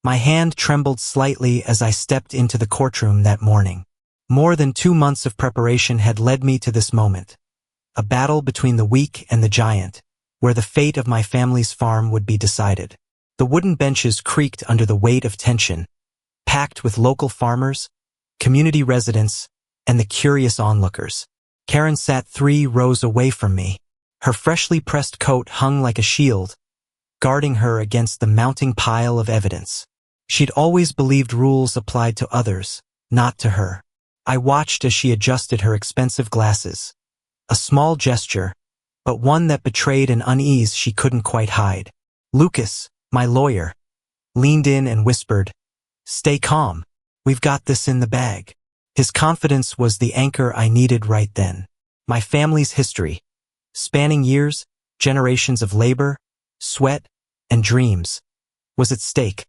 My hand trembled slightly as I stepped into the courtroom that morning. More than 2 months of preparation had led me to this moment. A battle between the weak and the giant, where the fate of my family's farm would be decided. The wooden benches creaked under the weight of tension, packed with local farmers, community residents, and the curious onlookers. Karen sat 3 rows away from me. Her freshly pressed coat hung like a shield, guarding her against the mounting pile of evidence. She'd always believed rules applied to others, not to her. I watched as she adjusted her expensive glasses. A small gesture, but one that betrayed an unease she couldn't quite hide. Lucas, my lawyer, leaned in and whispered, "Stay calm. We've got this in the bag." His confidence was the anchor I needed right then. My family's history, spanning years, generations of labor, sweat, and dreams, was at stake,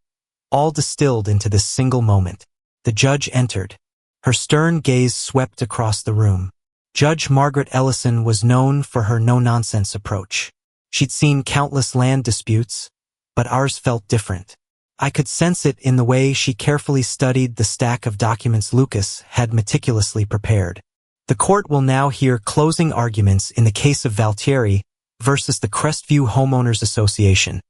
all distilled into this single moment. The judge entered. Her stern gaze swept across the room. Judge Margaret Ellison was known for her no-nonsense approach. She'd seen countless land disputes, but ours felt different. I could sense it in the way she carefully studied the stack of documents Lucas had meticulously prepared. The court will now hear closing arguments in the case of Valtieri versus the Crestview Homeowners Association,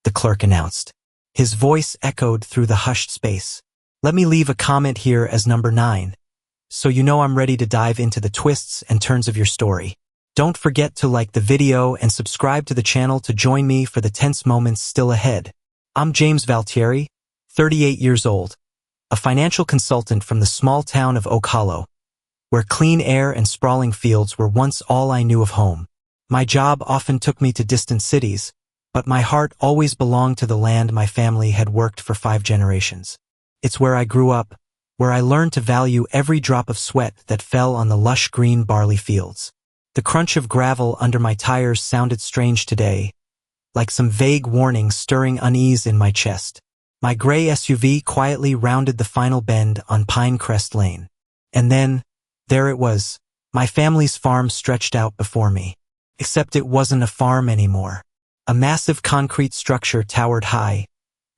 the clerk announced. His voice echoed through the hushed space. Let me leave a comment here as number 9, so you know I'm ready to dive into the twists and turns of your story. Don't forget to like the video and subscribe to the channel to join me for the tense moments still ahead. I'm James Valtieri, 38 years old, a financial consultant from the small town of Oak Hollow, where clean air and sprawling fields were once all I knew of home. My job often took me to distant cities, but my heart always belonged to the land my family had worked for 5 generations. It's where I grew up, where I learned to value every drop of sweat that fell on the lush green barley fields. The crunch of gravel under my tires sounded strange today, like some vague warning stirring unease in my chest. My gray SUV quietly rounded the final bend on Pinecrest Lane. And then, there it was, my family's farm stretched out before me. Except it wasn't a farm anymore. A massive concrete structure towered high,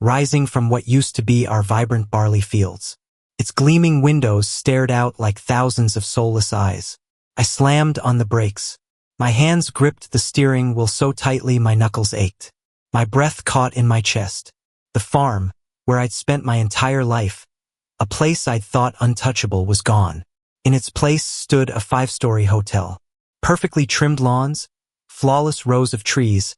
rising from what used to be our vibrant barley fields. Its gleaming windows stared out like thousands of soulless eyes. I slammed on the brakes. My hands gripped the steering wheel so tightly my knuckles ached. My breath caught in my chest. The farm, where I'd spent my entire life, a place I'd thought untouchable, was gone. In its place stood a 5-story hotel. Perfectly trimmed lawns, flawless rows of trees,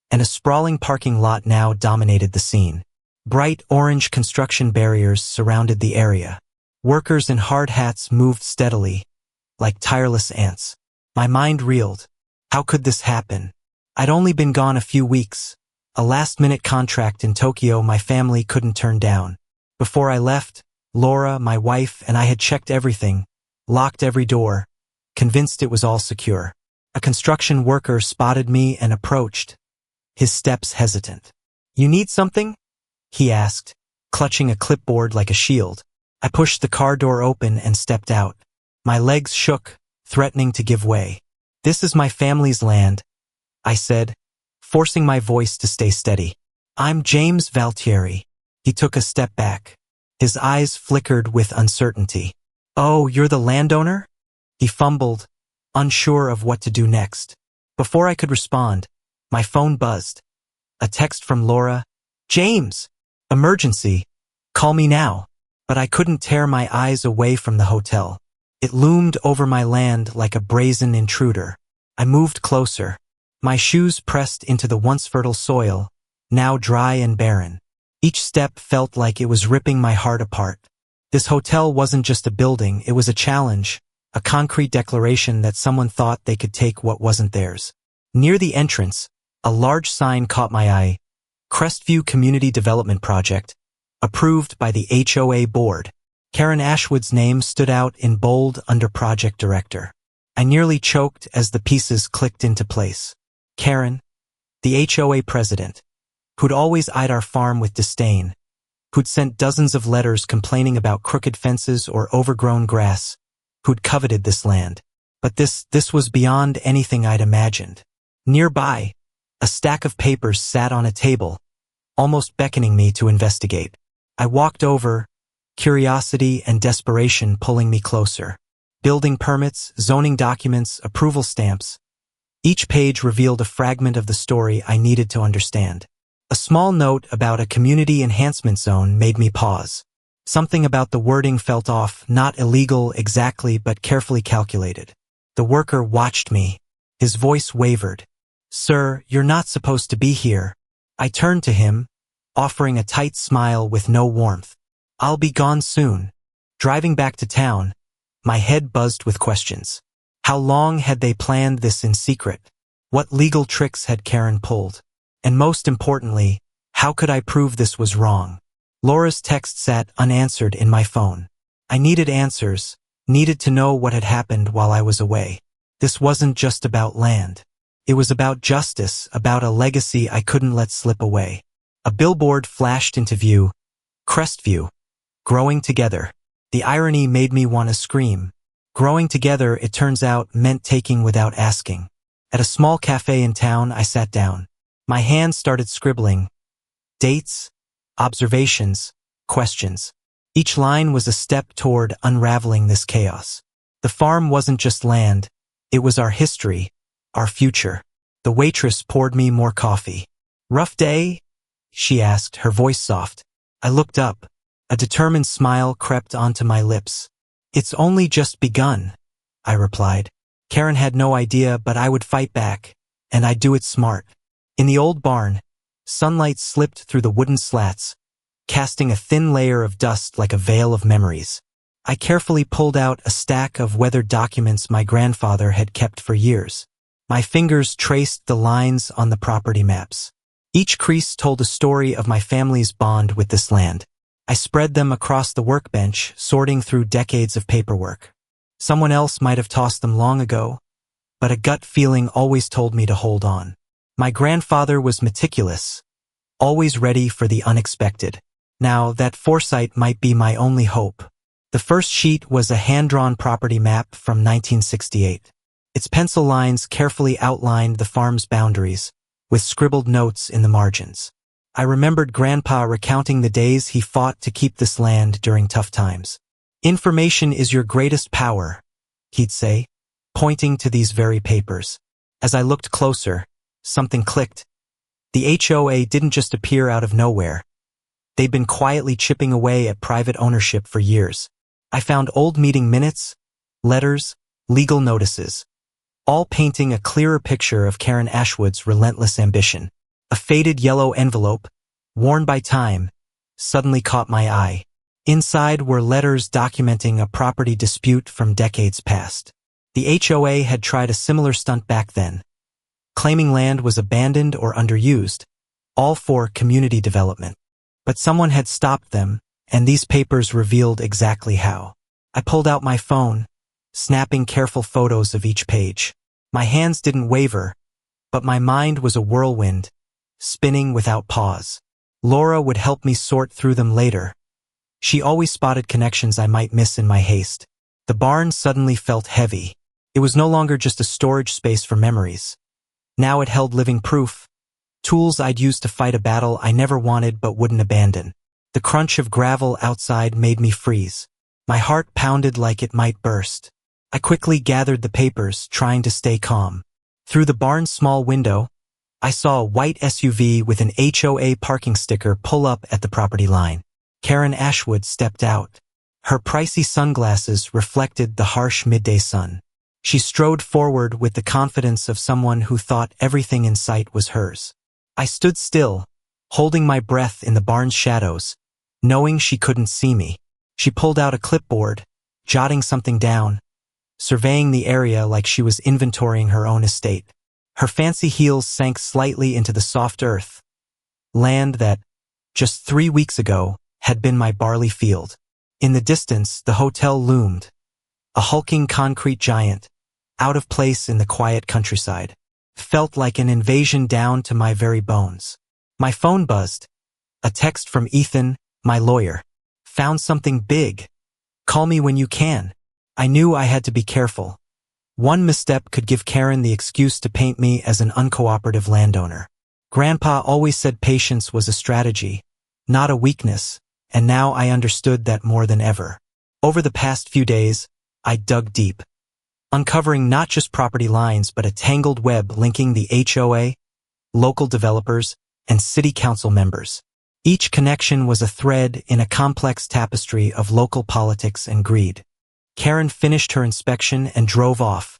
and a sprawling parking lot now dominated the scene. Bright orange construction barriers surrounded the area. Workers in hard hats moved steadily, like tireless ants. My mind reeled. How could this happen? I'd only been gone a few weeks, a last-minute contract in Tokyo my family couldn't turn down. Before I left, Laura, my wife, and I had checked everything, locked every door, convinced it was all secure. A construction worker spotted me and approached, his steps hesitant. "You need something?" he asked, clutching a clipboard like a shield. I pushed the car door open and stepped out. My legs shook, threatening to give way. "This is my family's land," I said, forcing my voice to stay steady. "I'm James Valtieri." He took a step back. His eyes flickered with uncertainty. "Oh, you're the landowner?" He fumbled, unsure of what to do next. Before I could respond, my phone buzzed. A text from Laura. "James! Emergency! Call me now." But I couldn't tear my eyes away from the hotel. It loomed over my land like a brazen intruder. I moved closer. My shoes pressed into the once fertile soil, now dry and barren. Each step felt like it was ripping my heart apart. This hotel wasn't just a building, it was a challenge, a concrete declaration that someone thought they could take what wasn't theirs. Near the entrance, a large sign caught my eye. Crestview Community Development Project, approved by the HOA board. Karen Ashwood's name stood out in bold under project director. I nearly choked as the pieces clicked into place. Karen, the HOA president, who'd always eyed our farm with disdain, who'd sent dozens of letters complaining about crooked fences or overgrown grass, who'd coveted this land. But this was beyond anything I'd imagined. Nearby, a stack of papers sat on a table, almost beckoning me to investigate. I walked over, curiosity and desperation pulling me closer. Building permits, zoning documents, approval stamps. Each page revealed a fragment of the story I needed to understand. A small note about a community enhancement zone made me pause. Something about the wording felt off, not illegal exactly, but carefully calculated. The worker watched me. His voice wavered. "Sir, you're not supposed to be here." I turned to him, offering a tight smile with no warmth. "I'll be gone soon." Driving back to town, my head buzzed with questions. How long had they planned this in secret? What legal tricks had Karen pulled? And most importantly, how could I prove this was wrong? Laura's text sat unanswered in my phone. I needed answers, needed to know what had happened while I was away. This wasn't just about land. It was about justice, about a legacy I couldn't let slip away. A billboard flashed into view. Crestview. Growing together. The irony made me want to scream. Growing together, it turns out, meant taking without asking. At a small cafe in town, I sat down. My hand started scribbling. Dates, observations, questions. Each line was a step toward unraveling this chaos. The farm wasn't just land. It was our history, our future. The waitress poured me more coffee. "Rough day?" she asked, her voice soft. I looked up. A determined smile crept onto my lips. "It's only just begun," I replied. Karen had no idea, but I would fight back, and I'd do it smart. In the old barn, sunlight slipped through the wooden slats, casting a thin layer of dust like a veil of memories. I carefully pulled out a stack of weathered documents my grandfather had kept for years. My fingers traced the lines on the property maps. Each crease told a story of my family's bond with this land. I spread them across the workbench, sorting through decades of paperwork. Someone else might have tossed them long ago, but a gut feeling always told me to hold on. My grandfather was meticulous, always ready for the unexpected. Now, that foresight might be my only hope. The first sheet was a hand-drawn property map from 1968. Its pencil lines carefully outlined the farm's boundaries, with scribbled notes in the margins. I remembered Grandpa recounting the days he fought to keep this land during tough times. "Information is your greatest power," he'd say, pointing to these very papers. As I looked closer, something clicked. The HOA didn't just appear out of nowhere. They'd been quietly chipping away at private ownership for years. I found old meeting minutes, letters, legal notices, all painting a clearer picture of Karen Ashwood's relentless ambition. A faded yellow envelope, worn by time, suddenly caught my eye. Inside were letters documenting a property dispute from decades past. The HOA had tried a similar stunt back then, claiming land was abandoned or underused, all for community development. But someone had stopped them, and these papers revealed exactly how. I pulled out my phone, snapping careful photos of each page. My hands didn't waver, but my mind was a whirlwind, spinning without pause. Laura would help me sort through them later. She always spotted connections I might miss in my haste. The barn suddenly felt heavy. It was no longer just a storage space for memories. Now it held living proof, tools I'd used to fight a battle I never wanted but wouldn't abandon. The crunch of gravel outside made me freeze. My heart pounded like it might burst. I quickly gathered the papers, trying to stay calm. Through the barn's small window, I saw a white SUV with an HOA parking sticker pull up at the property line. Karen Ashwood stepped out. Her pricey sunglasses reflected the harsh midday sun. She strode forward with the confidence of someone who thought everything in sight was hers. I stood still, holding my breath in the barn's shadows, knowing she couldn't see me. She pulled out a clipboard, jotting something down, surveying the area like she was inventorying her own estate. Her fancy heels sank slightly into the soft earth, land that, just 3 weeks ago, had been my barley field. In the distance, the hotel loomed, a hulking concrete giant, out of place in the quiet countryside. Felt like an invasion down to my very bones. My phone buzzed. A text from Ethan, my lawyer. "Found something big. Call me when you can." I knew I had to be careful. One misstep could give Karen the excuse to paint me as an uncooperative landowner. Grandpa always said patience was a strategy, not a weakness, and now I understood that more than ever. Over the past few days, I dug deep, uncovering not just property lines but a tangled web linking the HOA, local developers, and city council members. Each connection was a thread in a complex tapestry of local politics and greed. Karen finished her inspection and drove off,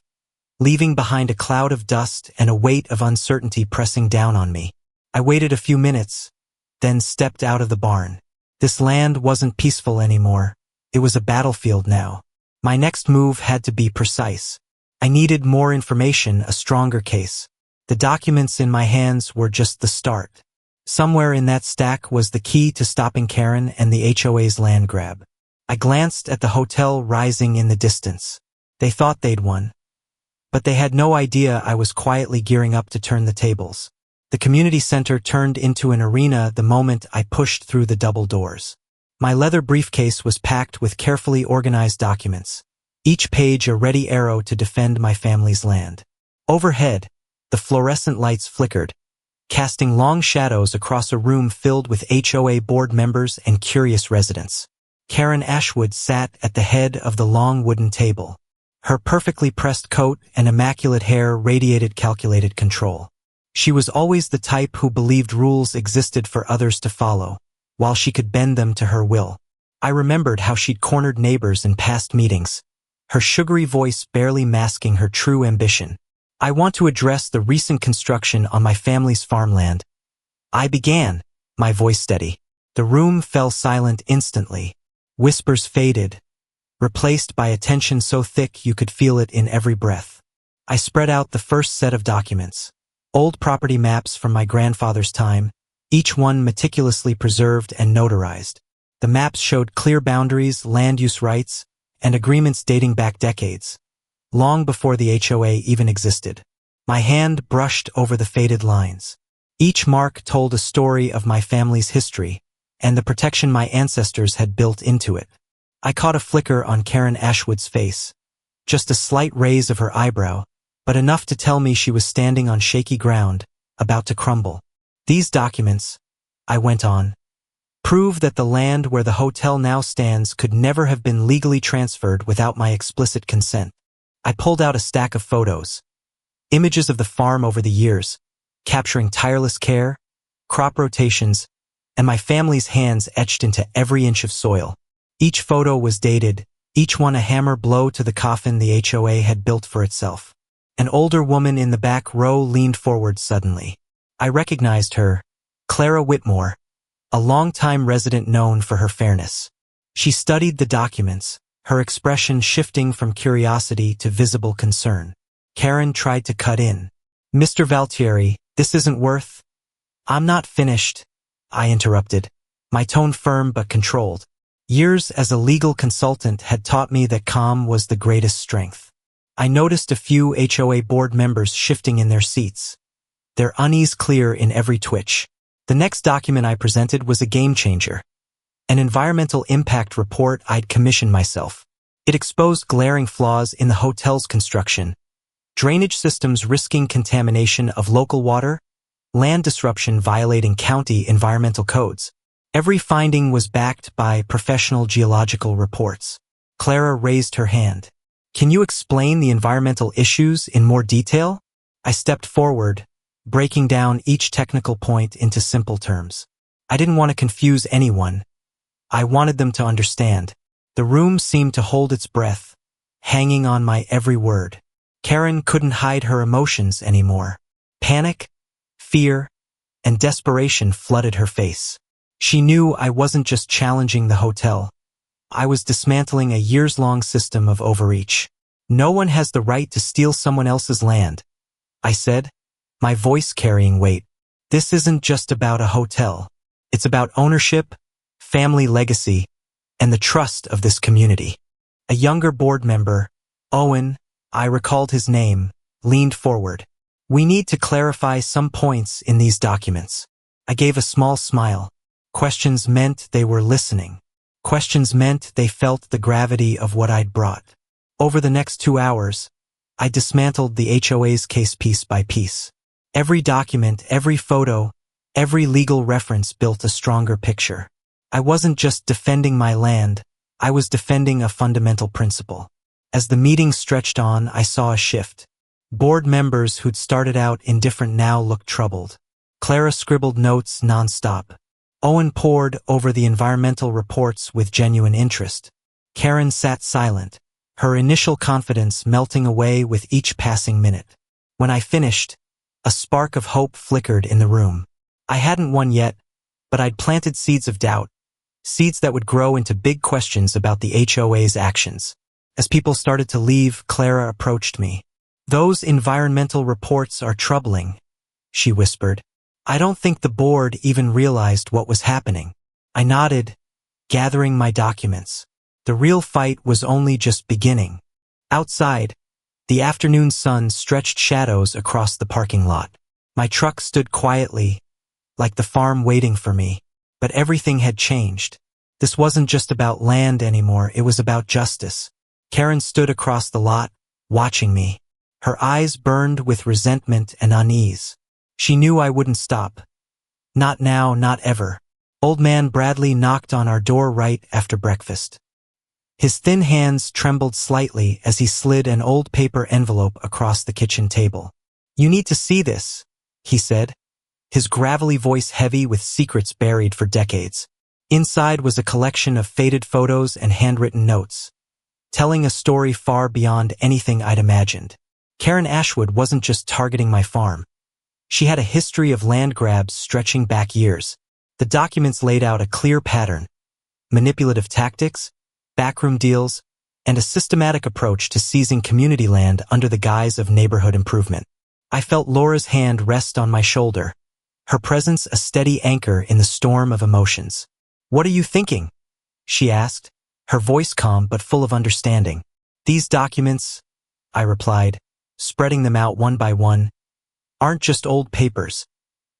leaving behind a cloud of dust and a weight of uncertainty pressing down on me. I waited a few minutes, then stepped out of the barn. This land wasn't peaceful anymore. It was a battlefield now. My next move had to be precise. I needed more information, a stronger case. The documents in my hands were just the start. Somewhere in that stack was the key to stopping Karen and the HOA's land grab. I glanced at the hotel rising in the distance. They thought they'd won, but they had no idea I was quietly gearing up to turn the tables. The community center turned into an arena the moment I pushed through the double doors. My leather briefcase was packed with carefully organized documents, each page a ready arrow to defend my family's land. Overhead, the fluorescent lights flickered, casting long shadows across a room filled with HOA board members and curious residents. Karen Ashwood sat at the head of the long wooden table. Her perfectly pressed coat and immaculate hair radiated calculated control. She was always the type who believed rules existed for others to follow, while she could bend them to her will. I remembered how she'd cornered neighbors in past meetings, her sugary voice barely masking her true ambition. I want to address the recent construction on my family's farmland. I began, my voice steady. The room fell silent instantly. Whispers faded, replaced by a tension so thick you could feel it in every breath. I spread out the first set of documents. Old property maps from my grandfather's time, each one meticulously preserved and notarized. The maps showed clear boundaries, land use rights, and agreements dating back decades, long before the HOA even existed. My hand brushed over the faded lines. Each mark told a story of my family's history and the protection my ancestors had built into it. I caught a flicker on Karen Ashwood's face, just a slight raise of her eyebrow, but enough to tell me she was standing on shaky ground, about to crumble. These documents, I went on, prove that the land where the hotel now stands could never have been legally transferred without my explicit consent. I pulled out a stack of photos, images of the farm over the years, capturing tireless care, crop rotations, and my family's hands etched into every inch of soil. Each photo was dated, each one a hammer blow to the coffin the HOA had built for itself. An older woman in the back row leaned forward suddenly. I recognized her, Clara Whitmore, a longtime resident known for her fairness. She studied the documents, her expression shifting from curiosity to visible concern. Karen tried to cut in. "Mr. Valtieri, this isn't worth—" "I'm not finished," I interrupted, my tone firm but controlled. Years as a legal consultant had taught me that calm was the greatest strength. I noticed a few HOA board members shifting in their seats, their unease clear in every twitch. The next document I presented was a game changer, an environmental impact report I'd commissioned myself. It exposed glaring flaws in the hotel's construction, drainage systems risking contamination of local water, land disruption violating county environmental codes. Every finding was backed by professional geological reports. Clara raised her hand. "Can you explain the environmental issues in more detail?" I stepped forward, breaking down each technical point into simple terms. I didn't want to confuse anyone. I wanted them to understand. The room seemed to hold its breath, hanging on my every word. Karen couldn't hide her emotions anymore. Panic, fear, and desperation flooded her face. She knew I wasn't just challenging the hotel. I was dismantling a years-long system of overreach. "No one has the right to steal someone else's land," I said, my voice carrying weight. "This isn't just about a hotel. It's about ownership, family legacy, and the trust of this community." A younger board member, Owen, I recalled his name, leaned forward. "We need to clarify some points in these documents." I gave a small smile. Questions meant they were listening. Questions meant they felt the gravity of what I'd brought. Over the next 2 hours, I dismantled the HOA's case piece by piece. Every document, every photo, every legal reference built a stronger picture. I wasn't just defending my land, I was defending a fundamental principle. As the meeting stretched on, I saw a shift. Board members who'd started out indifferent now looked troubled. Clara scribbled notes nonstop. Owen pored over the environmental reports with genuine interest. Karen sat silent, her initial confidence melting away with each passing minute. When I finished, a spark of hope flickered in the room. I hadn't won yet, but I'd planted seeds of doubt, seeds that would grow into big questions about the HOA's actions. As people started to leave, Clara approached me. "Those environmental reports are troubling," she whispered. "I don't think the board even realized what was happening." I nodded, gathering my documents. The real fight was only just beginning. Outside, the afternoon sun stretched shadows across the parking lot. My truck stood quietly, like the farm waiting for me. But everything had changed. This wasn't just about land anymore, it was about justice. Karen stood across the lot, watching me. Her eyes burned with resentment and unease. She knew I wouldn't stop. Not now, not ever. Old man Bradley knocked on our door right after breakfast. His thin hands trembled slightly as he slid an old paper envelope across the kitchen table. "You need to see this," he said, his gravelly voice heavy with secrets buried for decades. Inside was a collection of faded photos and handwritten notes, telling a story far beyond anything I'd imagined. Karen Ashwood wasn't just targeting my farm. She had a history of land grabs stretching back years. The documents laid out a clear pattern: manipulative tactics, backroom deals, and a systematic approach to seizing community land under the guise of neighborhood improvement. I felt Laura's hand rest on my shoulder, her presence a steady anchor in the storm of emotions. "What are you thinking?" she asked, her voice calm but full of understanding. "These documents," I replied, spreading them out one by one, "aren't just old papers.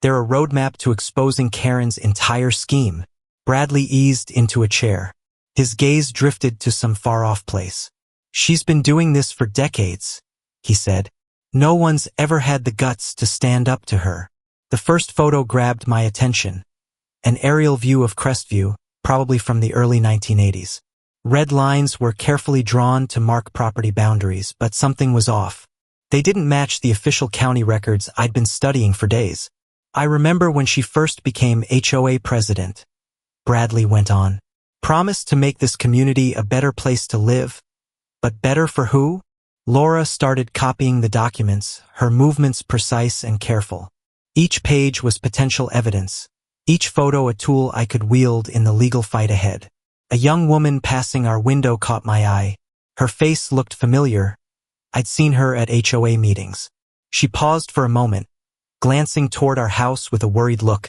They're a roadmap to exposing Karen's entire scheme." Bradley eased into a chair. His gaze drifted to some far-off place. "She's been doing this for decades," he said. "No one's ever had the guts to stand up to her." The first photo grabbed my attention. An aerial view of Crestview, probably from the early 1980s. Red lines were carefully drawn to mark property boundaries, but something was off. They didn't match the official county records I'd been studying for days. "I remember when she first became HOA president," Bradley went on. "Promised to make this community a better place to live. But better for who?" Laura started copying the documents, her movements precise and careful. Each page was potential evidence, each photo a tool I could wield in the legal fight ahead. A young woman passing our window caught my eye. Her face looked familiar. I'd seen her at HOA meetings. She paused for a moment, glancing toward our house with a worried look,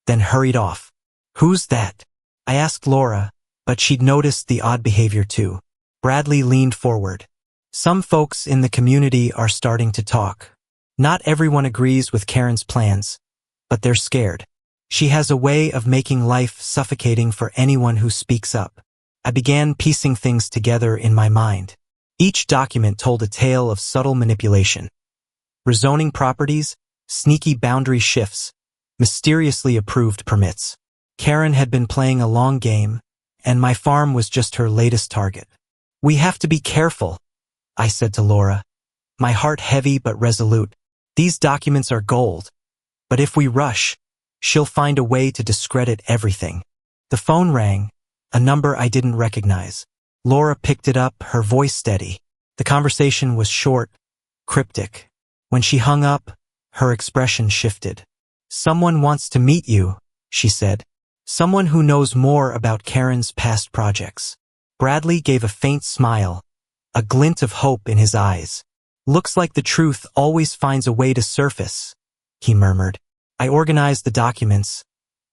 then hurried off. "Who's that?" I asked Laura, but she'd noticed the odd behavior too. Bradley leaned forward. "Some folks in the community are starting to talk. Not everyone agrees with Karen's plans, but they're scared. She has a way of making life suffocating for anyone who speaks up." I began piecing things together in my mind. Each document told a tale of subtle manipulation. Rezoning properties, sneaky boundary shifts, mysteriously approved permits. Karen had been playing a long game, and my farm was just her latest target. "We have to be careful," I said to Laura, my heart heavy but resolute. "These documents are gold, but if we rush, she'll find a way to discredit everything." The phone rang, a number I didn't recognize. Laura picked it up, her voice steady. The conversation was short, cryptic. When she hung up, her expression shifted. "Someone wants to meet you," she said. "Someone who knows more about Karen's past projects." Bradley gave a faint smile, a glint of hope in his eyes. "Looks like the truth always finds a way to surface," he murmured. I organized the documents,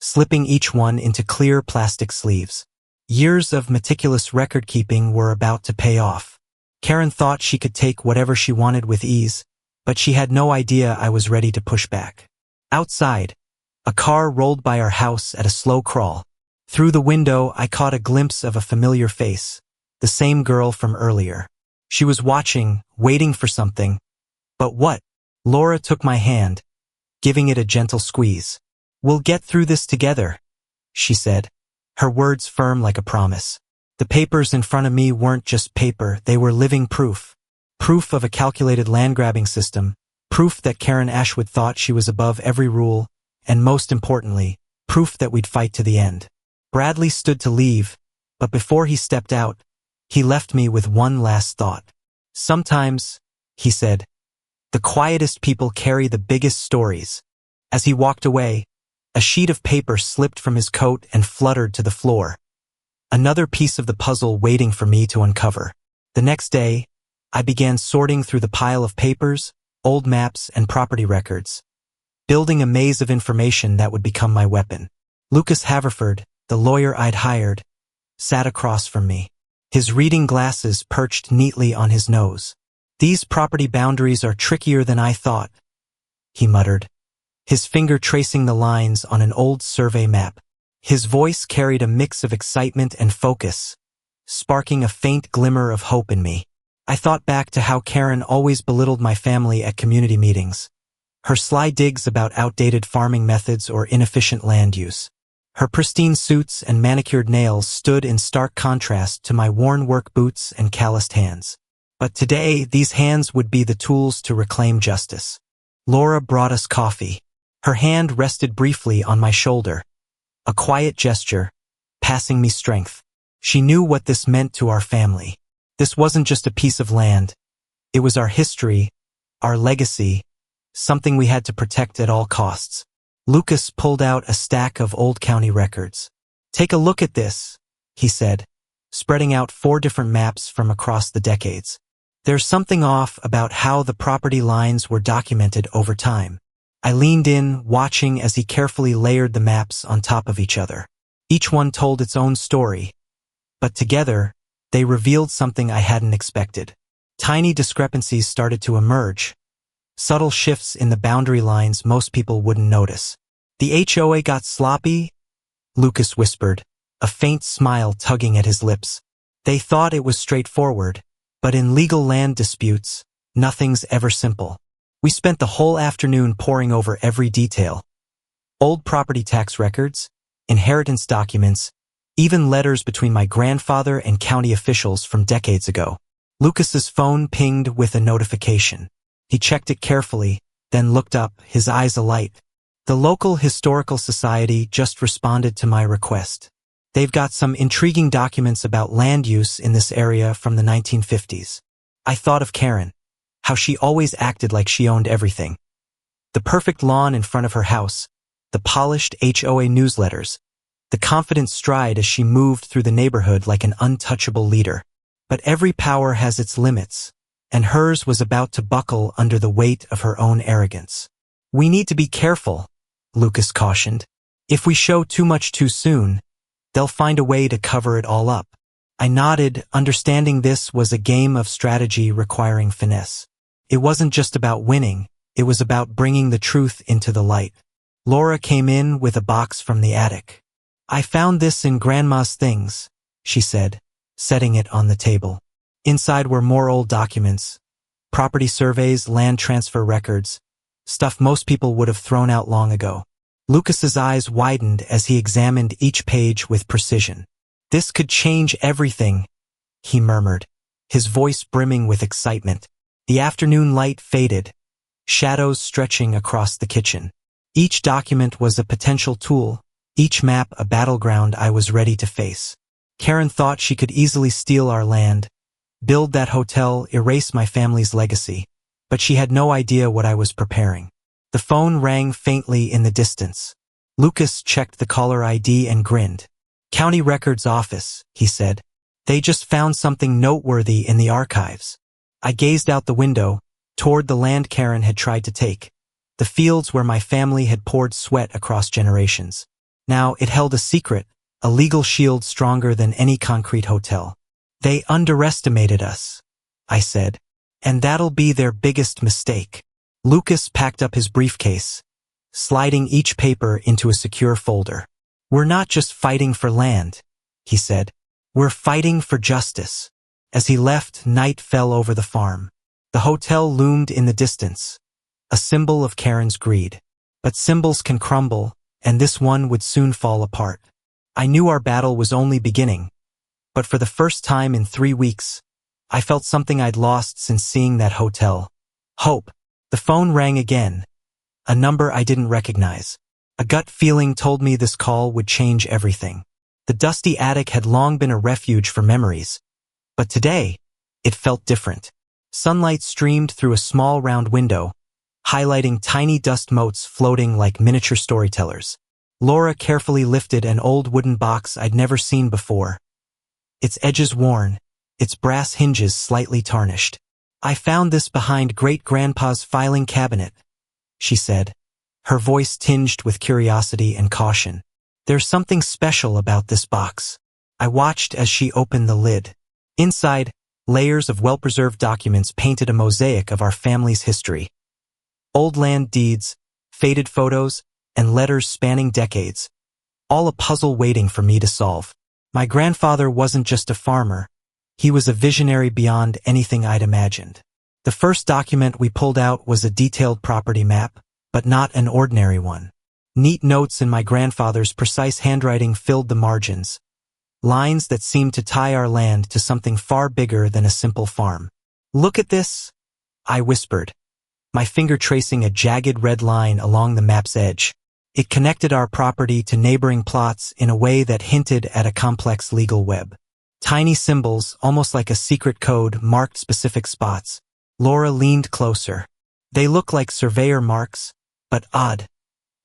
slipping each one into clear plastic sleeves. Years of meticulous record-keeping were about to pay off. Karen thought she could take whatever she wanted with ease, but she had no idea I was ready to push back. Outside, a car rolled by our house at a slow crawl. Through the window, I caught a glimpse of a familiar face, the same girl from earlier. She was watching, waiting for something. But what? Laura took my hand, giving it a gentle squeeze. "We'll get through this together," she said, her words firm like a promise. The papers in front of me weren't just paper, they were living proof. Proof of a calculated land-grabbing system, proof that Karen Ashwood thought she was above every rule, and most importantly, proof that we'd fight to the end. Bradley stood to leave, but before he stepped out, he left me with one last thought. Sometimes, he said, the quietest people carry the biggest stories. As he walked away, a sheet of paper slipped from his coat and fluttered to the floor. Another piece of the puzzle waiting for me to uncover. The next day, I began sorting through the pile of papers, old maps, and property records, building a maze of information that would become my weapon. Lucas Haverford, the lawyer I'd hired, sat across from me, his reading glasses perched neatly on his nose. "These property boundaries are trickier than I thought," he muttered, his finger tracing the lines on an old survey map. His voice carried a mix of excitement and focus, sparking a faint glimmer of hope in me. I thought back to how Karen always belittled my family at community meetings, her sly digs about outdated farming methods or inefficient land use. Her pristine suits and manicured nails stood in stark contrast to my worn work boots and calloused hands. But today, these hands would be the tools to reclaim justice. Laura brought us coffee. Her hand rested briefly on my shoulder, a quiet gesture, passing me strength. She knew what this meant to our family. This wasn't just a piece of land. It was our history, our legacy, something we had to protect at all costs. Lucas pulled out a stack of old county records. "Take a look at this," he said, spreading out 4 different maps from across the decades. "There's something off about how the property lines were documented over time." I leaned in, watching as he carefully layered the maps on top of each other. Each one told its own story, but together, they revealed something I hadn't expected. Tiny discrepancies started to emerge, subtle shifts in the boundary lines most people wouldn't notice. "The HOA got sloppy," Lucas whispered, a faint smile tugging at his lips. "They thought it was straightforward, but in legal land disputes, nothing's ever simple." We spent the whole afternoon poring over every detail. Old property tax records, inheritance documents, even letters between my grandfather and county officials from decades ago. Lucas's phone pinged with a notification. He checked it carefully, then looked up, his eyes alight. "The local historical society just responded to my request. They've got some intriguing documents about land use in this area from the 1950s. I thought of Karen, how she always acted like she owned everything. The perfect lawn in front of her house, the polished HOA newsletters, the confident stride as she moved through the neighborhood like an untouchable leader. But every power has its limits, and hers was about to buckle under the weight of her own arrogance. "We need to be careful," Lucas cautioned. "If we show too much too soon, they'll find a way to cover it all up." I nodded, understanding this was a game of strategy requiring finesse. It wasn't just about winning, it was about bringing the truth into the light. Laura came in with a box from the attic. "I found this in Grandma's things," she said, setting it on the table. Inside were more old documents, property surveys, land transfer records, stuff most people would have thrown out long ago. Lucas's eyes widened as he examined each page with precision. "This could change everything," he murmured, his voice brimming with excitement. The afternoon light faded, shadows stretching across the kitchen. Each document was a potential tool, each map a battleground I was ready to face. Karen thought she could easily steal our land, build that hotel, erase my family's legacy, but she had no idea what I was preparing. The phone rang faintly in the distance. Lucas checked the caller ID and grinned. "County Records Office," he said. "They just found something noteworthy in the archives." I gazed out the window, toward the land Karen had tried to take, the fields where my family had poured sweat across generations. Now it held a secret, a legal shield stronger than any concrete hotel. "They underestimated us," I said, "and that'll be their biggest mistake." Lucas packed up his briefcase, sliding each paper into a secure folder. "We're not just fighting for land," he said. "We're fighting for justice." As he left, night fell over the farm. The hotel loomed in the distance, a symbol of Karen's greed. But symbols can crumble, and this one would soon fall apart. I knew our battle was only beginning, but for the first time in 3 weeks, I felt something I'd lost since seeing that hotel. Hope. The phone rang again, a number I didn't recognize. A gut feeling told me this call would change everything. The dusty attic had long been a refuge for memories, but today, it felt different. Sunlight streamed through a small round window, highlighting tiny dust motes floating like miniature storytellers. Laura carefully lifted an old wooden box I'd never seen before, its edges worn, its brass hinges slightly tarnished. "I found this behind great-grandpa's filing cabinet," she said, her voice tinged with curiosity and caution. "There's something special about this box." I watched as she opened the lid. Inside, layers of well-preserved documents painted a mosaic of our family's history. Old land deeds, faded photos, and letters spanning decades, all a puzzle waiting for me to solve. My grandfather wasn't just a farmer. He was a visionary beyond anything I'd imagined. The first document we pulled out was a detailed property map, but not an ordinary one. Neat notes in my grandfather's precise handwriting filled the margins, lines that seemed to tie our land to something far bigger than a simple farm. "Look at this," I whispered, my finger tracing a jagged red line along the map's edge. It connected our property to neighboring plots in a way that hinted at a complex legal web. Tiny symbols, almost like a secret code, marked specific spots. Laura leaned closer. "They look like surveyor marks, but odd,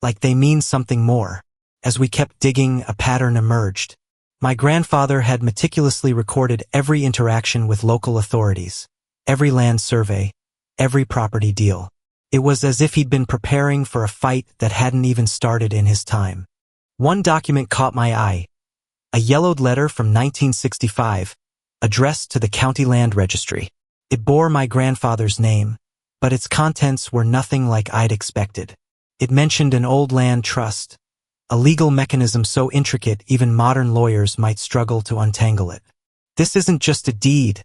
like they mean something more." As we kept digging, a pattern emerged. My grandfather had meticulously recorded every interaction with local authorities, every land survey, every property deal. It was as if he'd been preparing for a fight that hadn't even started in his time. One document caught my eye, a yellowed letter from 1965, addressed to the county land registry. It bore my grandfather's name, but its contents were nothing like I'd expected. It mentioned an old land trust, a legal mechanism so intricate even modern lawyers might struggle to untangle it. "This isn't just a deed,"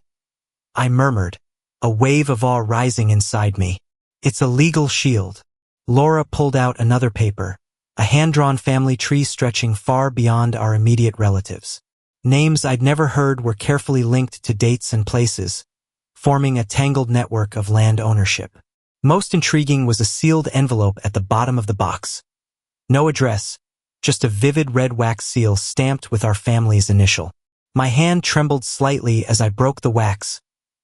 I murmured, a wave of awe rising inside me. "It's a legal shield." Laura pulled out another paper, a hand-drawn family tree stretching far beyond our immediate relatives. Names I'd never heard were carefully linked to dates and places, forming a tangled network of land ownership. Most intriguing was a sealed envelope at the bottom of the box. No address, just a vivid red wax seal stamped with our family's initial. My hand trembled slightly as I broke the wax,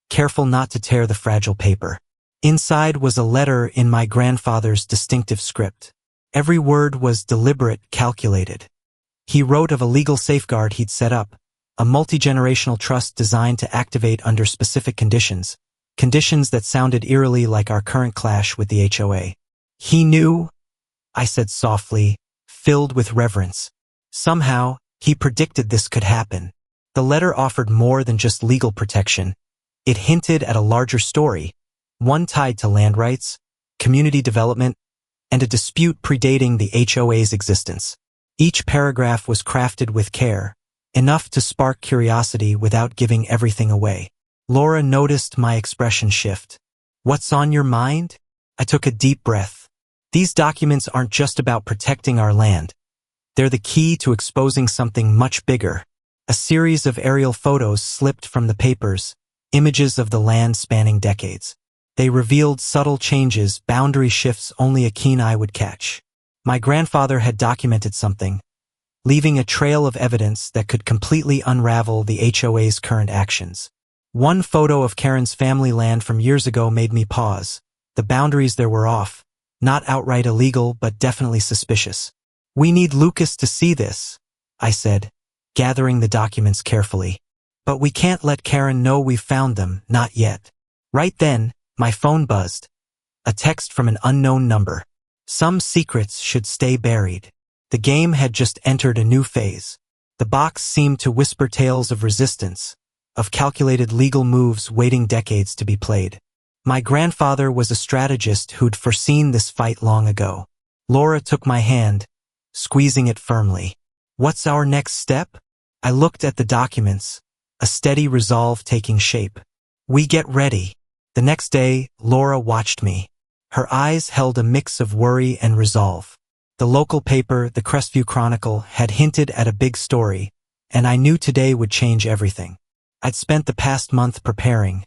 careful not to tear the fragile paper. Inside was a letter in my grandfather's distinctive script. Every word was deliberate, calculated. He wrote of a legal safeguard he'd set up, a multi-generational trust designed to activate under specific conditions, conditions that sounded eerily like our current clash with the HOA. "He knew," I said softly, filled with reverence. Somehow, he predicted this could happen. The letter offered more than just legal protection. It hinted at a larger story, one tied to land rights, community development, and a dispute predating the HOA's existence. Each paragraph was crafted with care, enough to spark curiosity without giving everything away. Laura noticed my expression shift. "What's on your mind?" I took a deep breath. These documents aren't just about protecting our land. They're the key to exposing something much bigger. A series of aerial photos slipped from the papers, images of the land spanning decades. They revealed subtle changes, boundary shifts only a keen eye would catch. My grandfather had documented something, leaving a trail of evidence that could completely unravel the HOA's current actions. One photo of Karen's family land from years ago made me pause. The boundaries there were off, not outright illegal, but definitely suspicious. "We need Lucas to see this," I said, gathering the documents carefully. "But we can't let Karen know we've found them, not yet." Right then, my phone buzzed. A text from an unknown number. Some secrets should stay buried. The game had just entered a new phase. The box seemed to whisper tales of resistance, of calculated legal moves waiting decades to be played. My grandfather was a strategist who'd foreseen this fight long ago. Laura took my hand, squeezing it firmly. "What's our next step?" I looked at the documents, a steady resolve taking shape. "We get ready." The next day, Laura watched me. Her eyes held a mix of worry and resolve. The local paper, the Crestview Chronicle, had hinted at a big story, and I knew today would change everything. I'd spent the past month preparing,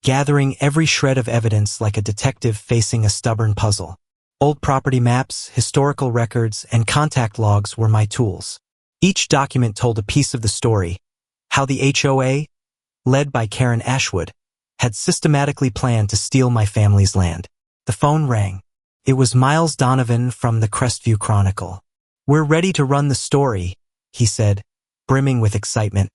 gathering every shred of evidence like a detective facing a stubborn puzzle. Old property maps, historical records, and contact logs were my tools. Each document told a piece of the story, how the HOA, led by Karen Ashwood, had systematically planned to steal my family's land. The phone rang. It was Miles Donovan from the Crestview Chronicle. "We're ready to run the story," he said, brimming with excitement.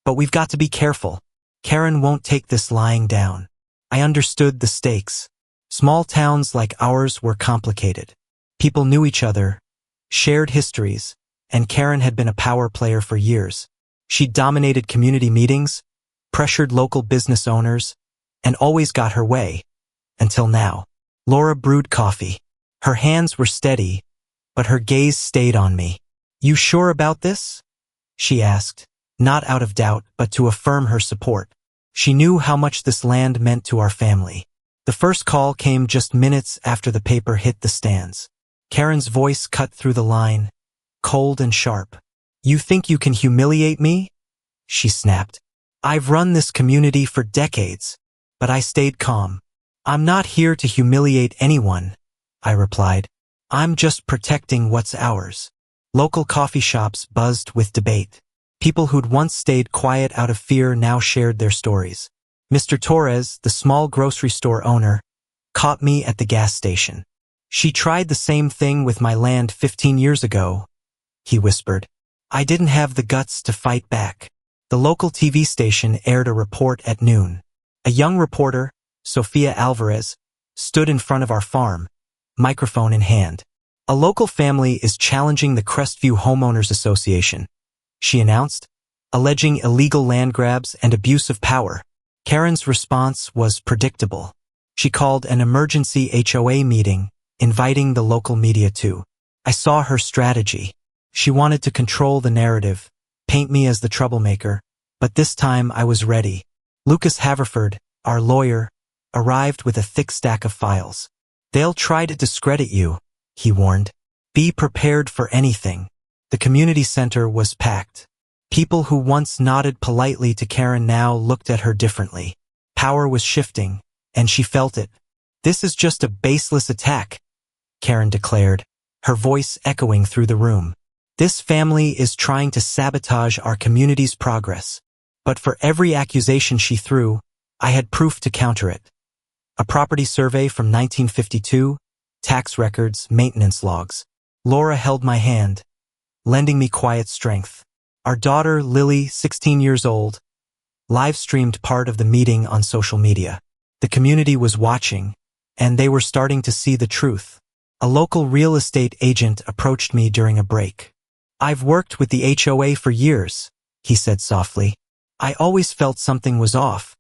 "But we've got to be careful. Karen won't take this lying down." I understood the stakes. Small towns like ours were complicated. People knew each other, shared histories, and Karen had been a power player for years. She dominated community meetings, pressured local business owners, and always got her way. Until now. Laura brewed coffee. Her hands were steady, but her gaze stayed on me. "You sure about this?" she asked, not out of doubt, but to affirm her support. She knew how much this land meant to our family. The first call came just minutes after the paper hit the stands. Karen's voice cut through the line, cold and sharp. "You think you can humiliate me?" she snapped. "I've run this community for decades." But I stayed calm. "I'm not here to humiliate anyone," I replied. "I'm just protecting what's ours." Local coffee shops buzzed with debate. People who'd once stayed quiet out of fear now shared their stories. Mr. Torres, the small grocery store owner, caught me at the gas station. "She tried the same thing with my land 15 years ago," he whispered. "I didn't have the guts to fight back." The local TV station aired a report at noon. A young reporter, Sofia Alvarez, stood in front of our farm, microphone in hand. "A local family is challenging the Crestview Homeowners Association," she announced, alleging illegal land grabs and abuse of power. Karen's response was predictable. She called an emergency HOA meeting, inviting the local media too. I saw her strategy. She wanted to control the narrative, paint me as the troublemaker, but this time I was ready. Lucas Haverford, our lawyer, arrived with a thick stack of files. "They'll try to discredit you," he warned. "Be prepared for anything." The community center was packed. People who once nodded politely to Karen now looked at her differently. Power was shifting, and she felt it. "This is just a baseless attack," Karen declared, her voice echoing through the room. "This family is trying to sabotage our community's progress." But for every accusation she threw, I had proof to counter it. A property survey from 1952, tax records, maintenance logs. Laura held my hand, lending me quiet strength. Our daughter, Lily, 16 years old, live-streamed part of the meeting on social media. The community was watching, and they were starting to see the truth. A local real estate agent approached me during a break. "I've worked with the HOA for years," he said softly. "I always felt something was off,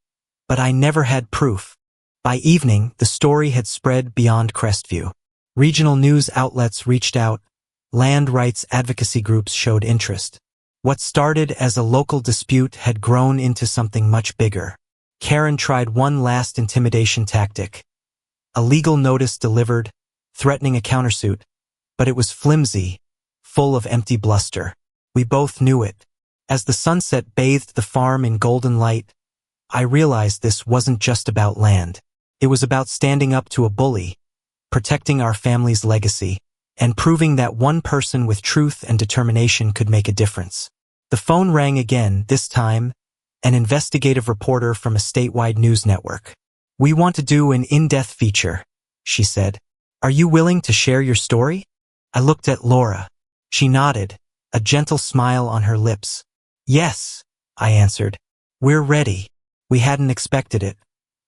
but I never had proof." By evening, the story had spread beyond Crestview. Regional news outlets reached out. Land rights advocacy groups showed interest. What started as a local dispute had grown into something much bigger. Karen tried one last intimidation tactic. A legal notice delivered, threatening a countersuit, but it was flimsy, full of empty bluster. We both knew it. As the sunset bathed the farm in golden light, I realized this wasn't just about land. It was about standing up to a bully, protecting our family's legacy, and proving that one person with truth and determination could make a difference. The phone rang again, this time, an investigative reporter from a statewide news network. "We want to do an in-depth feature," she said. "Are you willing to share your story?" I looked at Laura. She nodded, a gentle smile on her lips. "Yes," I answered. "We're ready." We hadn't expected it,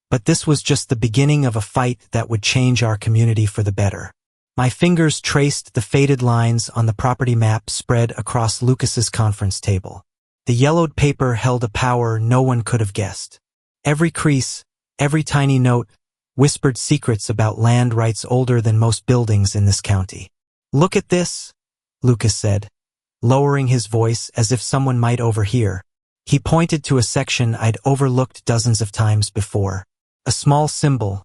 but this was just the beginning of a fight that would change our community for the better. My fingers traced the faded lines on the property map spread across Lucas's conference table. The yellowed paper held a power no one could have guessed. Every crease, every tiny note, whispered secrets about land rights older than most buildings in this county. "Look at this," Lucas said, lowering his voice as if someone might overhear. He pointed to a section I'd overlooked dozens of times before. A small symbol,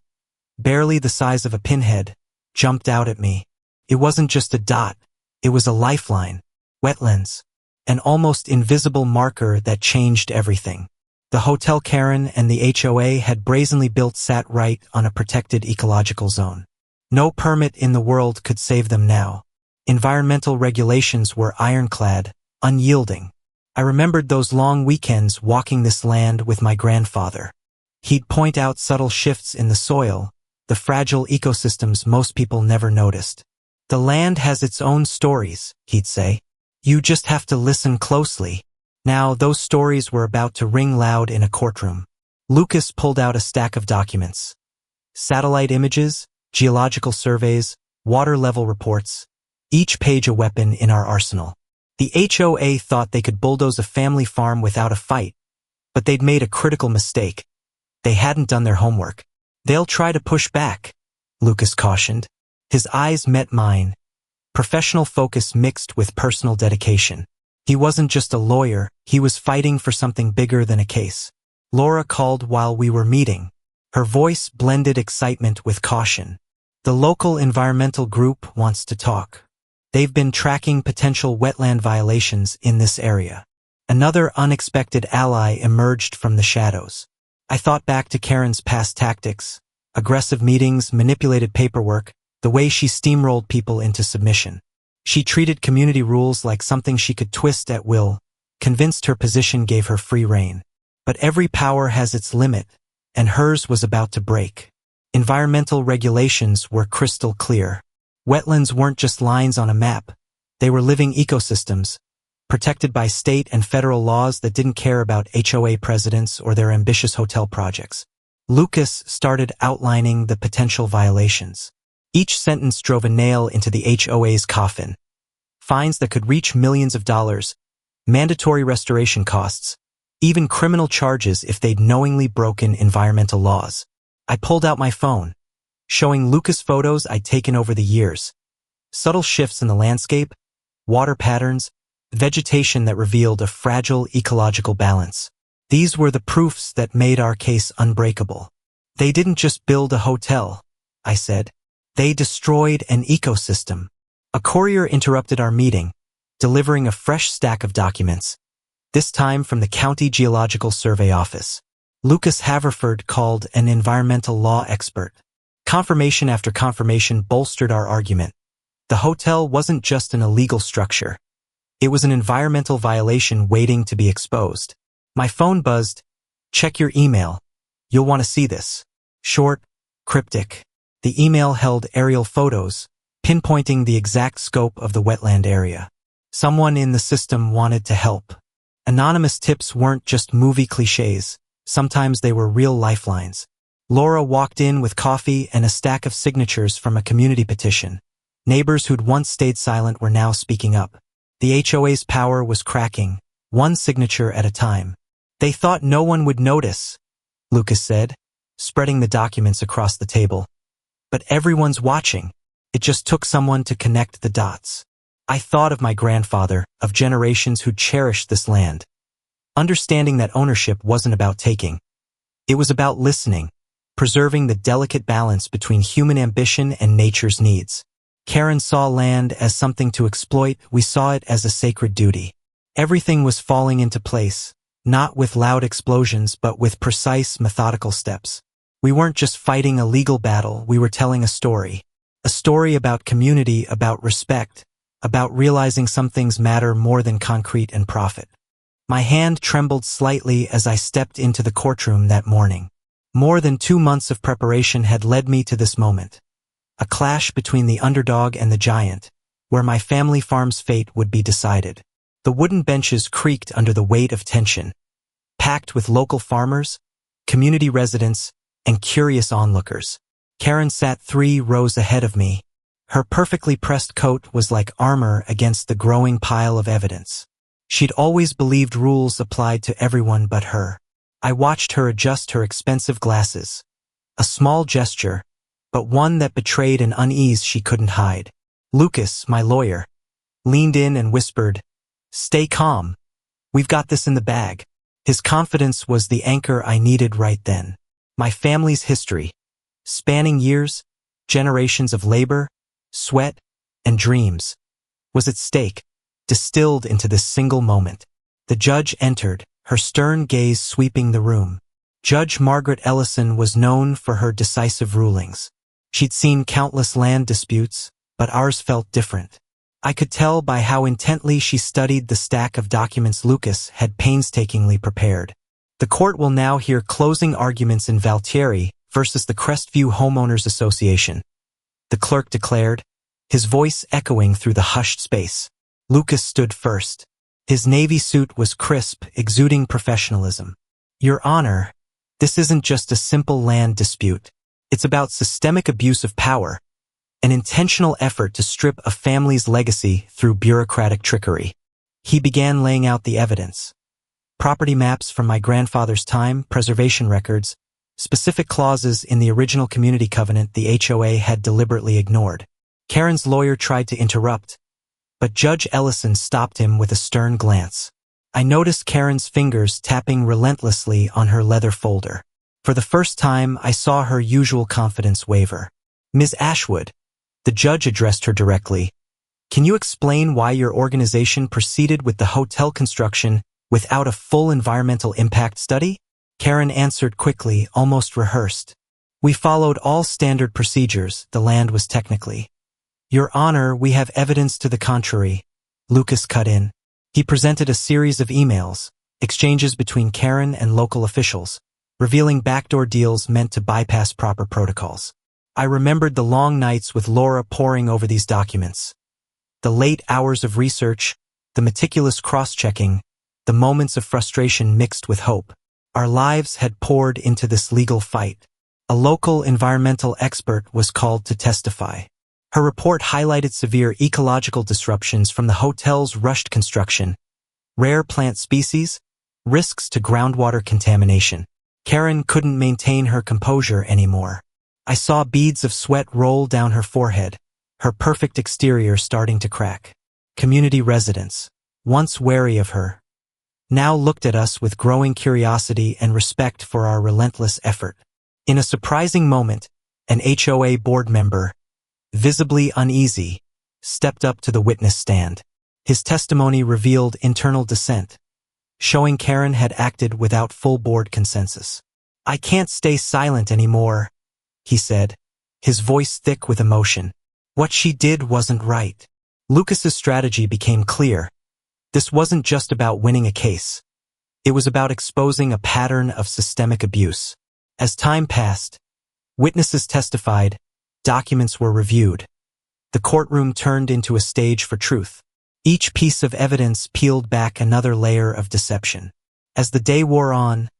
barely the size of a pinhead, jumped out at me. It wasn't just a dot, it was a lifeline. Wetlands. An almost invisible marker that changed everything. The Hotel Karen and the HOA had brazenly built sat right on a protected ecological zone. No permit in the world could save them now. Environmental regulations were ironclad, unyielding. I remembered those long weekends walking this land with my grandfather. He'd point out subtle shifts in the soil, the fragile ecosystems most people never noticed. The land has its own stories, he'd say. You just have to listen closely. Now, those stories were about to ring loud in a courtroom. Lucas pulled out a stack of documents. Satellite images, geological surveys, water level reports, each page a weapon in our arsenal. The HOA thought they could bulldoze a family farm without a fight, but they'd made a critical mistake. They hadn't done their homework. They'll try to push back, Lucas cautioned. His eyes met mine, professional focus mixed with personal dedication. He wasn't just a lawyer, he was fighting for something bigger than a case. Laura called while we were meeting. Her voice blended excitement with caution. The local environmental group wants to talk. They've been tracking potential wetland violations in this area. Another unexpected ally emerged from the shadows. I thought back to Karen's past tactics, aggressive meetings, manipulated paperwork, the way she steamrolled people into submission. She treated community rules like something she could twist at will, convinced her position gave her free rein. But every power has its limit, and hers was about to break. Environmental regulations were crystal clear. Wetlands weren't just lines on a map. They were living ecosystems, protected by state and federal laws that didn't care about HOA presidents or their ambitious hotel projects. Lucas started outlining the potential violations. Each sentence drove a nail into the HOA's coffin. Fines that could reach millions of dollars, mandatory restoration costs, even criminal charges if they'd knowingly broken environmental laws. I pulled out my phone, showing Lucas photos I'd taken over the years. Subtle shifts in the landscape, water patterns, vegetation that revealed a fragile ecological balance. These were the proofs that made our case unbreakable. They didn't just build a hotel, I said. They destroyed an ecosystem. A courier interrupted our meeting, delivering a fresh stack of documents, this time from the County Geological Survey Office. Lucas Haverford called an environmental law expert. Confirmation after confirmation bolstered our argument. The hotel wasn't just an illegal structure. It was an environmental violation waiting to be exposed. My phone buzzed. Check your email. You'll want to see this. Short, cryptic. The email held aerial photos, pinpointing the exact scope of the wetland area. Someone in the system wanted to help. Anonymous tips weren't just movie cliches. Sometimes they were real lifelines. Laura walked in with coffee and a stack of signatures from a community petition. Neighbors who'd once stayed silent were now speaking up. The HOA's power was cracking, one signature at a time. They thought no one would notice, Lucas said, spreading the documents across the table. But everyone's watching. It just took someone to connect the dots. I thought of my grandfather, of generations who'd cherished this land. Understanding that ownership wasn't about taking. It was about listening, preserving the delicate balance between human ambition and nature's needs. Karen saw land as something to exploit, we saw it as a sacred duty. Everything was falling into place, not with loud explosions but with precise, methodical steps. We weren't just fighting a legal battle, we were telling a story. A story about community, about respect, about realizing some things matter more than concrete and profit. My hand trembled slightly as I stepped into the courtroom that morning. More than 2 months of preparation had led me to this moment. A clash between the underdog and the giant, where my family farm's fate would be decided. The wooden benches creaked under the weight of tension, packed with local farmers, community residents, and curious onlookers. Karen sat 3 rows ahead of me. Her perfectly pressed coat was like armor against the growing pile of evidence. She'd always believed rules applied to everyone but her. I watched her adjust her expensive glasses. A small gesture, but one that betrayed an unease she couldn't hide. Lucas, my lawyer, leaned in and whispered, "Stay calm. We've got this in the bag." His confidence was the anchor I needed right then. My family's history, spanning years, generations of labor, sweat, and dreams was at stake, distilled into this single moment. The judge entered, her stern gaze sweeping the room. Judge Margaret Ellison was known for her decisive rulings. She'd seen countless land disputes, but ours felt different. I could tell by how intently she studied the stack of documents Lucas had painstakingly prepared. The court will now hear closing arguments in Valtieri versus the Crestview Homeowners Association, the clerk declared, his voice echoing through the hushed space. Lucas stood first. His navy suit was crisp, exuding professionalism. Your Honor, this isn't just a simple land dispute. It's about systemic abuse of power, an intentional effort to strip a family's legacy through bureaucratic trickery. He began laying out the evidence. Property maps from my grandfather's time, preservation records, specific clauses in the original community covenant the HOA had deliberately ignored. Karen's lawyer tried to interrupt, but Judge Ellison stopped him with a stern glance. I noticed Karen's fingers tapping relentlessly on her leather folder. For the first time, I saw her usual confidence waver. Ms. Ashwood, the judge addressed her directly, can you explain why your organization proceeded with the hotel construction without a full environmental impact study? Karen answered quickly, almost rehearsed. We followed all standard procedures, the land was technically. Your Honor, we have evidence to the contrary. Lucas cut in. He presented a series of emails, exchanges between Karen and local officials, revealing backdoor deals meant to bypass proper protocols. I remembered the long nights with Laura poring over these documents. The late hours of research, the meticulous cross-checking, the moments of frustration mixed with hope. Our lives had poured into this legal fight. A local environmental expert was called to testify. Her report highlighted severe ecological disruptions from the hotel's rushed construction, rare plant species, risks to groundwater contamination. Karen couldn't maintain her composure anymore. I saw beads of sweat roll down her forehead, her perfect exterior starting to crack. Community residents, once wary of her, now looked at us with growing curiosity and respect for our relentless effort. In a surprising moment, an HOA board member, visibly uneasy, stepped up to the witness stand. His testimony revealed internal dissent, showing Karen had acted without full board consensus. I can't stay silent anymore, he said, his voice thick with emotion. What she did wasn't right. Lucas's strategy became clear. This wasn't just about winning a case. It was about exposing a pattern of systemic abuse. As time passed, witnesses testified, documents were reviewed. The courtroom turned into a stage for truth. Each piece of evidence peeled back another layer of deception. As the day wore on,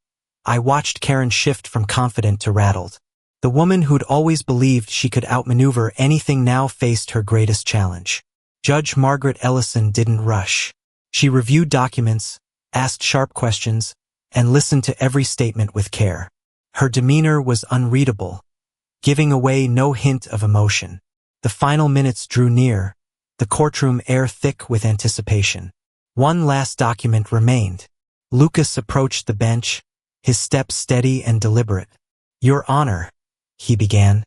I watched Karen shift from confident to rattled. The woman who'd always believed she could outmaneuver anything now faced her greatest challenge. Judge Margaret Ellison didn't rush. She reviewed documents, asked sharp questions, and listened to every statement with care. Her demeanor was unreadable, giving away no hint of emotion. The final minutes drew near, the courtroom air thick with anticipation. One last document remained. Lucas approached the bench, his steps steady and deliberate. Your Honor, he began,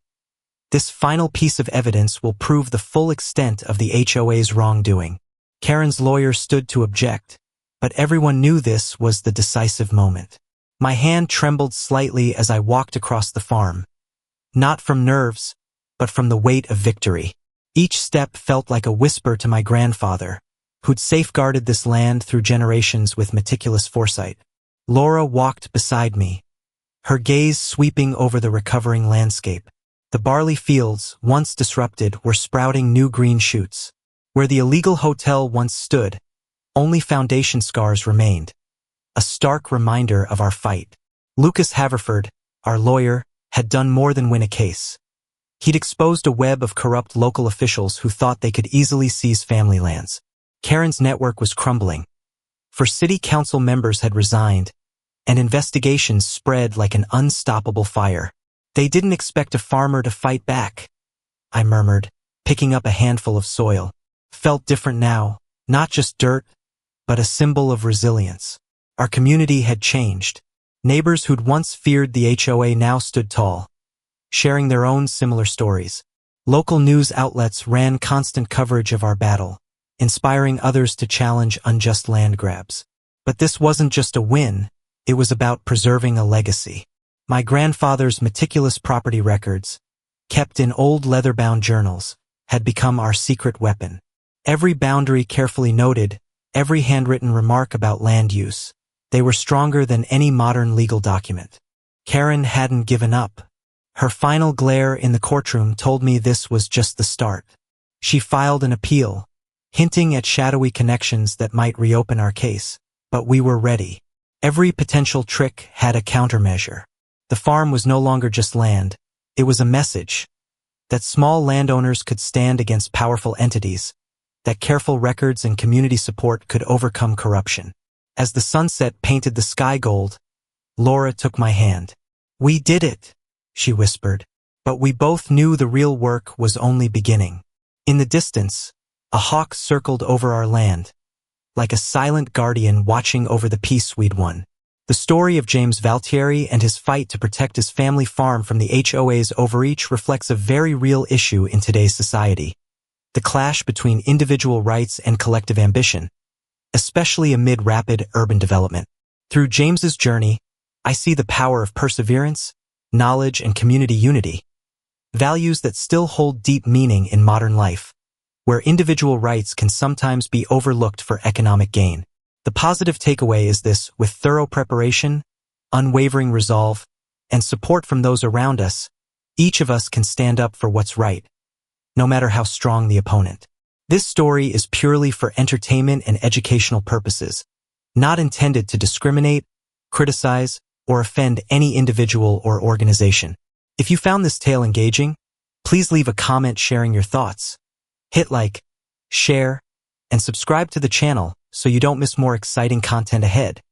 this final piece of evidence will prove the full extent of the HOA's wrongdoing. Karen's lawyer stood to object, but everyone knew this was the decisive moment. My hand trembled slightly as I walked across the farm. Not from nerves, but from the weight of victory. Each step felt like a whisper to my grandfather, who'd safeguarded this land through generations with meticulous foresight. Laura walked beside me, her gaze sweeping over the recovering landscape. The barley fields, once disrupted, were sprouting new green shoots. Where the illegal hotel once stood, only foundation scars remained, a stark reminder of our fight. Lucas Haverford, our lawyer, had done more than win a case. He'd exposed a web of corrupt local officials who thought they could easily seize family lands. Karen's network was crumbling. For city council members had resigned, and investigations spread like an unstoppable fire. They didn't expect a farmer to fight back, I murmured, picking up a handful of soil. Felt different now, not just dirt, but a symbol of resilience. Our community had changed. Neighbors who'd once feared the HOA now stood tall, sharing their own similar stories. Local news outlets ran constant coverage of our battle, inspiring others to challenge unjust land grabs. But this wasn't just a win, it was about preserving a legacy. My grandfather's meticulous property records, kept in old leather-bound journals, had become our secret weapon. Every boundary carefully noted, every handwritten remark about land use, they were stronger than any modern legal document. Karen hadn't given up. Her final glare in the courtroom told me this was just the start. She filed an appeal, hinting at shadowy connections that might reopen our case. But we were ready. Every potential trick had a countermeasure. The farm was no longer just land, it was a message. That small landowners could stand against powerful entities, that careful records and community support could overcome corruption. As the sunset painted the sky gold, Laura took my hand. "We did it," she whispered. But we both knew the real work was only beginning. In the distance, a hawk circled over our land, like a silent guardian watching over the peace we'd won. The story of James Valtieri and his fight to protect his family farm from the HOA's overreach reflects a very real issue in today's society. The clash between individual rights and collective ambition, especially amid rapid urban development. Through James's journey, I see the power of perseverance, knowledge, and community unity, values that still hold deep meaning in modern life, where individual rights can sometimes be overlooked for economic gain. The positive takeaway is this: with thorough preparation, unwavering resolve, and support from those around us, each of us can stand up for what's right, no matter how strong the opponent. This story is purely for entertainment and educational purposes, not intended to discriminate, criticize, or offend any individual or organization. If you found this tale engaging, please leave a comment sharing your thoughts. Hit like, share, and subscribe to the channel so you don't miss more exciting content ahead.